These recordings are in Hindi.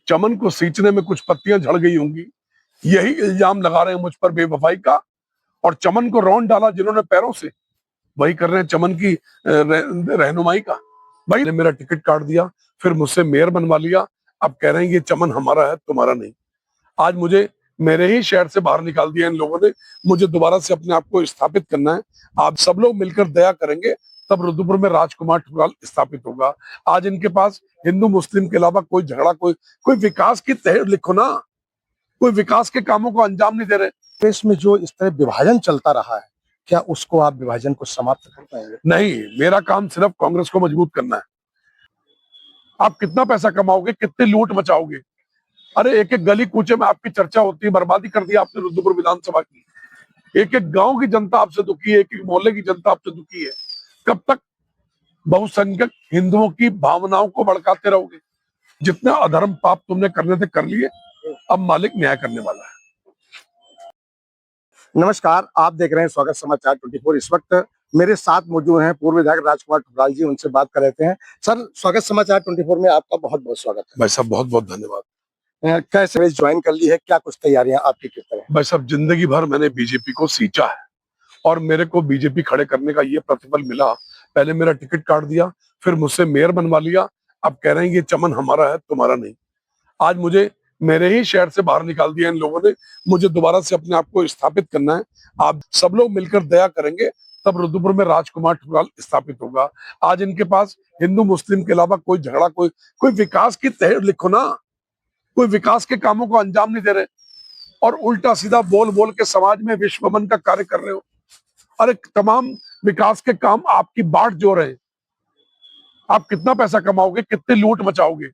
चमन को सींचने में कुछ पत्तियां झड़ गई होंगी, यही इल्जाम लगा रहे हैं मुझ पर बेवफाई का। और चमन को रौंद डाला जिन्होंने पैरों से, वही कर रहे हैं चमन की रहनुमाई का। भाई ने मेरा टिकट काट दिया, फिर मुझसे मेयर बनवा लिया, अब कह रहे हैं ये चमन हमारा है तुम्हारा नहीं। आज मुझे मेरे ही शहर से बाहर निकाल दिया इन लोगों ने, मुझे दोबारा से अपने आप को स्थापित करना है। आप सब लोग मिलकर दया करेंगे तब रुद्रपुर में राजकुमार ठुकराल स्थापित होगा। आज इनके पास हिंदू मुस्लिम के अलावा कोई झगड़ा, कोई विकास की तह लिखो ना, कोई विकास के कामों को अंजाम नहीं दे रहे। देश में जो इस तरह विभाजन चलता रहा है, क्या उसको आप विभाजन को समाप्त कर पाएंगे? नहीं, मेरा काम सिर्फ कांग्रेस को मजबूत करना है। आप कितना पैसा कमाओगे, कितनी लूट मचाओगे? अरे एक एक गली कूचे में आपकी चर्चा होती है, बर्बादी कर दी आपने रुद्रपुर विधानसभा की। एक एक गांव की जनता आपसे दुखी है, एक एक मोहल्ले की जनता आपसे दुखी है। कब तक बहुसंख्यक हिंदुओं की भावनाओं को भड़काते रहोगे? जितने अधर्म पाप तुमने करने थे कर लिए, अब मालिक न्याय करने वाला है। नमस्कार, आप देख रहे हैं स्वागत समाचार 24। इस वक्त मेरे साथ मौजूद हैं पूर्व विधायक राजकुमार ठुकराल जी, उनसे बात कर लेते हैं। सर, स्वागत समाचार 24 में आपका बहुत बहुत स्वागत है। भाई साहब बहुत बहुत धन्यवाद। कैसे ज्वाइन कर ली है, क्या कुछ तैयारियां आपकी किस तरह? भाई साहब जिंदगी भर मैंने बीजेपी को सींचा है और मेरे को बीजेपी खड़े करने का ये प्रतिफल मिला। पहले मेरा टिकट काट दिया, फिर मुझसे मेयर बनवा लिया, अब कह रहे हैं ये चमन हमारा है तुम्हारा नहीं। आज मुझे मेरे ही शहर से बाहर निकाल दिया इन लोगों ने, मुझे दोबारा से अपने आप को स्थापित करना है। आप सब लोग मिलकर दया करेंगे तब रुद्रपुर में राजकुमार ठुकराल स्थापित होगा। आज इनके पास हिंदू मुस्लिम के अलावा कोई झगड़ा, कोई विकास की तह लिखो ना, कोई विकास के कामों को अंजाम नहीं दे रहे और उल्टा सीधा बोल बोल के समाज में विश्वमन का कार्य कर रहे हो। अरे तमाम विकास के काम आपकी बाट जो रहे, आप कितना पैसा कमाओगे, कितनी लूट मचाओगे?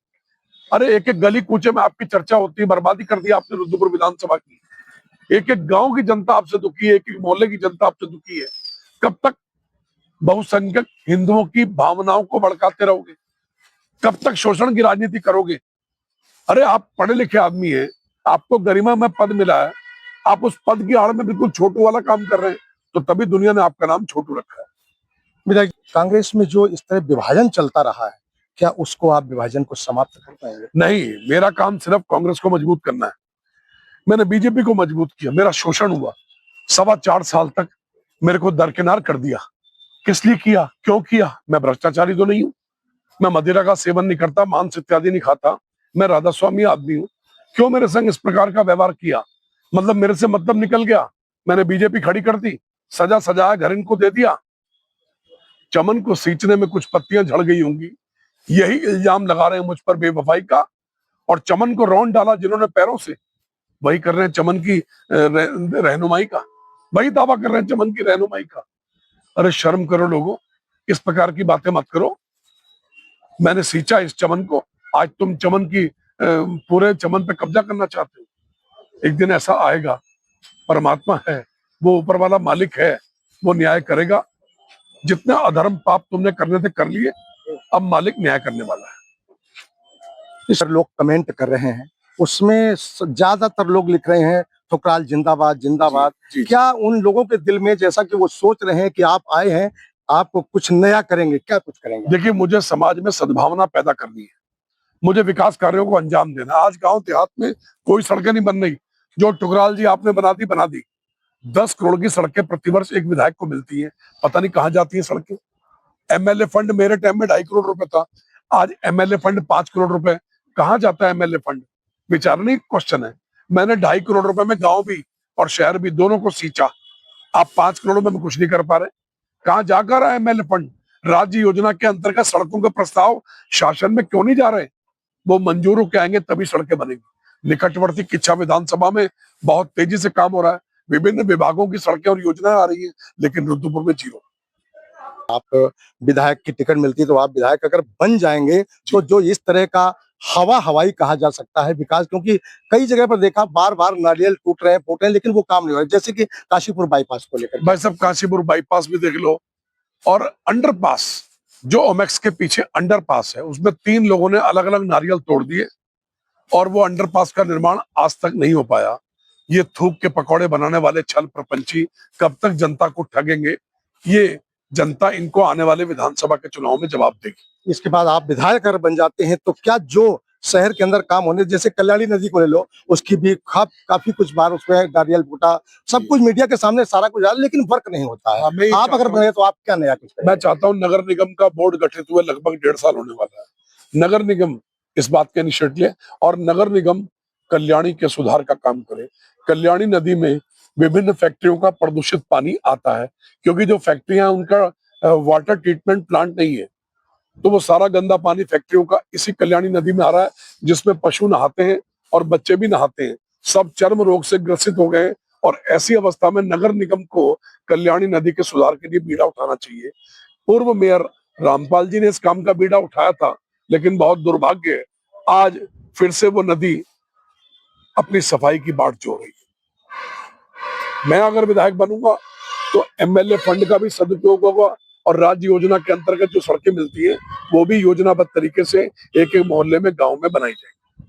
अरे एक एक गली कूचे में आपकी चर्चा होती है, बर्बादी कर दी आपने रुद्रपुर विधानसभा की। एक एक गांव की जनता आपसे दुखी है, एक एक मोहल्ले की जनता आपसे दुखी है। कब तक बहुसंख्यक हिंदुओं की भावनाओं को भड़काते रहोगे? कब तक शोषण की राजनीति करोगे? अरे आप पढ़े लिखे आदमी हैं, आपको गरिमा में पद मिला है, आप उस पद की आड़ में बिल्कुल छोटू वाला काम कर रहे हैं, तो तभी दुनिया ने आपका नाम छोटू रखा है। विधायक, कांग्रेस में जो इस तरह विभाजन चलता रहा है, क्या उसको आप विभाजन को समाप्त कर पाएंगे? नहीं, मेरा काम सिर्फ कांग्रेस को मजबूत करना है। मैंने बीजेपी को मजबूत किया, मेरा शोषण हुआ 4.25 साल तक, मेरे को दरकिनार कर दिया। किस लिए किया, क्यों किया? मैं भ्रष्टाचारी तो नहीं हूं, मैं मदिरा का सेवन नहीं करता, मांस इत्यादि नहीं खाता, मैं राधा स्वामी आदमी हूं। क्यों मेरे संग इस प्रकार का व्यवहार किया? मतलब मेरे से मतलब निकल गया, मैंने बीजेपी खड़ी कर दी, सजा सजाया घर इनको दे दिया। चमन को सींचने में कुछ पत्तियां झड़ गई होंगी, यही इल्जाम लगा रहे हैं मुझ पर बेवफाई का। और चमन को रौंद डाला जिन्होंने पैरों से, वही कर रहे हैं चमन की रहनुमाई का, वही दावा कर रहे हैं चमन की रहनुमाई का। अरे शर्म करो लोगों, इस प्रकार की बातें मत करो। मैंने सींचा इस चमन को, आज तुम चमन की पूरे चमन पे कब्जा करना चाहते हो। एक दिन ऐसा आएगा, परमात्मा है, वो ऊपर वाला मालिक है, वो न्याय करेगा। जितने अधर्म पाप तुमने करने थे कर लिए, अब मालिक न्याय करने वाला है। इस लोग कमेंट कर रहे हैं, उसमें ज्यादातर लोग लिख रहे हैं ठुकराल जिंदाबाद जिंदाबाद। जी। क्या उन लोगों के दिल में, जैसा कि वो सोच रहे हैं कि आप आए हैं, आपको कुछ नया करेंगे, क्या कुछ करेंगे? देखिए, मुझे समाज में सद्भावना पैदा करनी है, मुझे विकास कार्यों को अंजाम देना। आज गांव देहात में कोई सड़कें नहीं बन रही, जो ठुकराल जी आपने बना दी। 10 करोड़ की सड़कें प्रतिवर्ष एक विधायक को मिलती है, पता नहीं कहां जाती है सड़कें। एमएलए फंड मेरे टाइम में 2.5 करोड़ रुपए था, आज एमएलए फंड 5 करोड़ रुपए। कहां जाता है एमएलए फंड? विचारने की क्वेश्चन है। मैंने 2.5 करोड़ रुपए में गांव भी और शहर भी दोनों को सींचा, आप 5 करोड़ में कुछ नहीं कर पा रहे। कहां जाकर रहा है एमएलए फंड? राज्य योजना के अंतर्गत सड़कों के प्रस्ताव शासन में क्यों नहीं जा रहे? वो मंजूर होकर आएंगे तभी सड़कें बनेगी। निकटवर्ती किच्छा विधानसभा में बहुत तेजी से काम हो रहा है, विभिन्न विभागों की सड़कें और योजनाएं आ रही है, लेकिन रुद्रपुर में जीरो। आप विधायक की टिकट मिलती तो आप विधायक अगर बन जाएंगे तो जो इस तरह का हवाई कहा जा सकता है विकास, क्योंकि कई जगह पर देखा बार बार नारियल टूट रहे हैं, फूट रहे हैं, लेकिन वो काम नहीं हो रहा है। जैसे कि काशीपुर बाईपास को लेकर, भाई साहब काशीपुर बाईपास भी देख लो, और अंडरपास जो ओमेक्स के पीछे अंडरपास है, उसमें 3 लोगों ने अलग अलग नारियल तोड़ दिए और वो अंडरपास का निर्माण आज तक नहीं हो पाया। ये थूक के पकौड़े बनाने वाले छल प्रपंची कब तक जनता को ठगेंगे? ये जनता इनको आने वाले विधानसभा के चुनाव में जवाब देगी। इसके बाद आप विधायक अगर बन जाते हैं तो क्या जो शहर के अंदर काम होने, जैसे कल्याणी नदी को ले लो, उसकी भी काफी कुछ बार उसमें नारियल फूटा, सब कुछ मीडिया के सामने सारा कुछ आ, लेकिन वर्क नहीं होता है। मैं ये आप अगर चाहता हूं- बने तो आप क्या नया कुछ मैं चाहता हूं नगर निगम का बोर्ड गठित हुए लगभग 1.5 साल होने वाला है। नगर निगम इस बात के इनिशिएटिव ले और नगर निगम कल्याणी के सुधार का काम करे। कल्याणी नदी में विभिन्न फैक्ट्रियों का प्रदूषित पानी आता है, क्योंकि जो फैक्ट्रियां उनका वाटर ट्रीटमेंट प्लांट नहीं है, तो वो सारा गंदा पानी फैक्ट्रियों का इसी कल्याणी नदी में आ रहा है, जिसमें पशु नहाते हैं और बच्चे भी नहाते हैं। सब चर्म रोग से ग्रसित हो गए और ऐसी अवस्था में नगर निगम को कल्याणी नदी के सुधार के लिए बीड़ा उठाना चाहिए। पूर्व मेयर रामपाल जी ने इस काम का बीड़ा उठाया था, लेकिन बहुत दुर्भाग्य है, आज फिर से वो नदी अपनी सफाई की बाट जोह रही है। मैं अगर विधायक बनूंगा तो एमएलए फंड का भी सदुपयोग होगा और राज्य योजना के अंतर्गत जो सड़कें मिलती है वो भी योजनाबद्ध तरीके से एक एक मोहल्ले में, गांव में बनाई जाएगी।